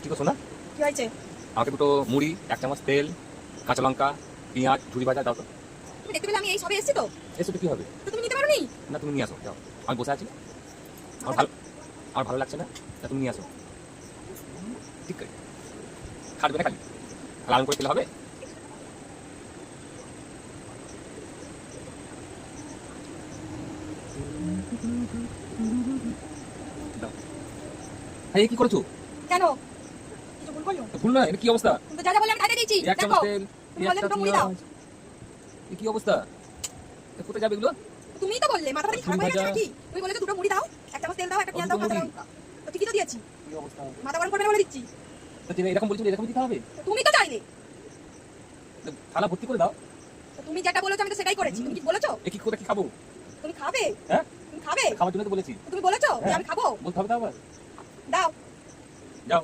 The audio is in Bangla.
কি গো সোনা, কি হয়েছে? আমাকে দুটো মুড়ি, 1 চামচ তেল, কাঁচা লঙ্কা, পেঁয়াজ, ঝুরি ভাজা দাও তো। তুমি দেখতে পেলে আমি এই সবে এসেছি তো, এসো তো কি হবে? তো তুমি নিতে পারোনি? না তুমি নিয়ে আসো, যাও। আমি বসে আছি, আমার ভালো লাগছে না, তা তুমি নিয়ে আসো। ঠিক আছে, খাটবে না খালি আরাম করে খেলে হবে। দাও। এই কি করেছো? কেন? কিছু ভুল করলো? ভুল না, এটা কি অবস্থা? তুমি তো যা যা বললে আমি তাই তাই দিয়েছি। 1 চামচ দেখো, তেল, তুমি বললে 1টা দুটো মুড়ি দাও। পেঁয়াজ। এ কি অবস্থা? এ কোথায় যাবে এগুলো? তুমিই তো বললে মাথা খারাপ হয়ে গেছে ভাজা। নাকি? তুমি বললে তো দুটো মুড়ি দাও, 1 চামচ তেল দাও, একটা পেঁয়াজ দাও, দুটো কাঁচা মুড়ি। লঙ্কা। তো ঠিকই তো দিয়েছি। কি অবস্থা? মাথা গরম করবে না বলে দিচ্ছি। তো তুমি এরকম বলছো, এরকম দিতে হবে? তো তুমি তো চাইলে। তো থালা ভর্তি করে দাও। তো তুমি যেটা বলেছো আমি তো সেটাই করেছি। তুমি কি বলেছো? এ কি কোথায় কি খাবো? তুমি খাবে? হ্যাঁ, তুমি খাবে? খাওয়ার জন্য তো বলেছি। তুমি বলেছো যে হ্যাঁ। আমি খাবো? বলতে হবে তো আবার। দাও। যাও।